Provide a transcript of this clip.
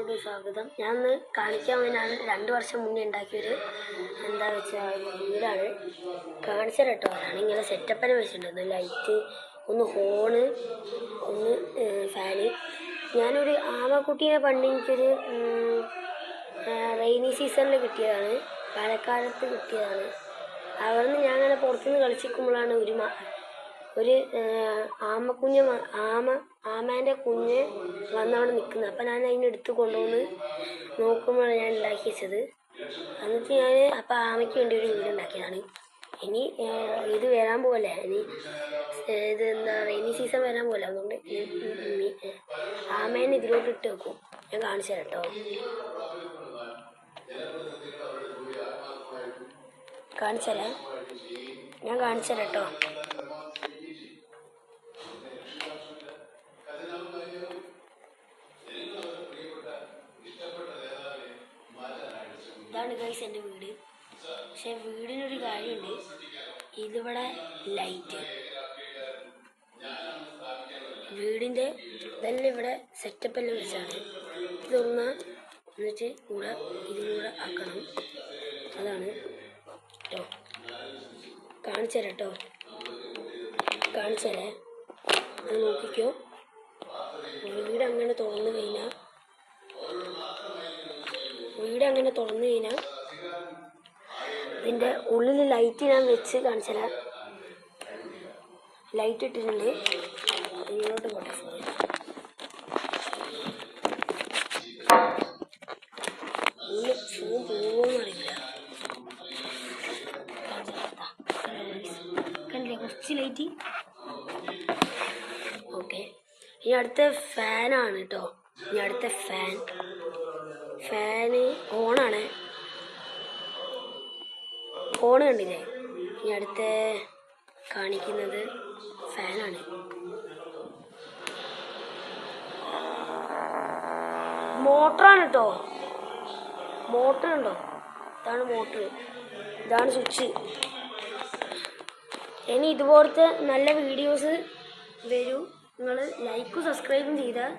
വീഡിയോയിലോട്ട് സ്വാഗതം. ഞാൻ ഇന്ന് കാണിക്കാൻ വേണ്ടിയാണ് 2 വർഷം മുന്നേ ഉണ്ടാക്കിയൊരു എന്താ വെച്ചാൽ വീടാണ്. കാണിച്ചു കേട്ടോ. ഞാനിങ്ങനെ സെറ്റപ്പിനെ വെച്ചിട്ടുണ്ട്. ലൈറ്റ്, ഒന്ന് ഹോണ്, ഒന്ന് ഫാന്. ഞാനൊരു ആമക്കുട്ടീനെ പണ്ട് എനിക്കൊരു റെയിനി സീസണിൽ കിട്ടിയതാണ്, മഴക്കാലത്ത് കിട്ടിയതാണ്. അവിടുന്ന് ഞാൻ അങ്ങനെ പുറത്തുനിന്ന് കളിച്ചിരിക്കുമ്പോഴാണ് ഒരു ആമേൻ്റെ കുഞ്ഞ് വന്നവിടെ നിൽക്കുന്നത്. അപ്പം ഞാൻ അതിനെടുത്ത് കൊണ്ടുവന്ന് നോക്കുമ്പോഴാണ് ഞാൻ ഉണ്ടാക്കി വെച്ചത്. എന്നിട്ട് ഞാൻ അപ്പം ആമയ്ക്ക് വേണ്ടി ഒരു വീട് ഉണ്ടാക്കിയതാണ്. ഇനി ഇത് വരാൻ പോകല്ലേ, ഇനി ഇത് എന്താ റെയിനി സീസൺ വരാൻ പോലെ. അതുകൊണ്ട് ആമേനെ ഇതിലോട്ട് ഇട്ട് വെക്കും. ഞാൻ കാണിച്ചു തരാം കേട്ടോ. ഞാൻ കാണിച്ചു തരാം കേട്ടോ. ഇതാണ് ഗൈസ് എൻ്റെ വീട്. പക്ഷെ വീടിനൊരു കാര്യമുണ്ട്, ഇതിവിടെ ലൈറ്റ്, വീടിൻ്റെ ഇതെല്ലാം ഇവിടെ സെറ്റപ്പെല്ലാം വെച്ചാണ്. ഇതൊന്ന് എന്നിട്ട് ഇതും കൂടെ ആക്കണം. അതാണ് കേട്ടോ. കാണിച്ചു തരാം കേട്ടോ. കാണിച്ചു തരാം, അത് നോക്കിക്കോ. വീട് അങ്ങനെ തുറന്നു കഴിഞ്ഞാൽ ഇതിൻ്റെ ഉള്ളിൽ ലൈറ്റ് ഞാൻ വെച്ച് കാണിച്ചു തരാം. ലൈറ്റ് ഇട്ടിട്ടുണ്ട്. ഇങ്ങോട്ട് പോട്ടെ, ഫോൺ പോകുമെന്ന് അറിയില്ല. കണ്ടില്ലേ കുറച്ച് ലൈറ്റ്. ഓക്കെ, ഇനി അടുത്ത ഫാനാണ് കേട്ടോ. ഇനി അടുത്ത ഫാന് ഓണാണ്. ഫോൺ കണ്ടില്ലേ? ഇനി അടുത്ത കാണിക്കുന്നത് ഫാനാണ്. മോട്ടറാണ് കേട്ടോ. മോട്ടർ ഉണ്ടോ? ഇതാണ് മോട്ടർ, ഇതാണ് സ്വിച്ച്. ഇനി ഇതുപോലത്തെ നല്ല വീഡിയോസ് വരൂ. നിങ്ങൾ ലൈക്കും സബ്സ്ക്രൈബും ചെയ്താൽ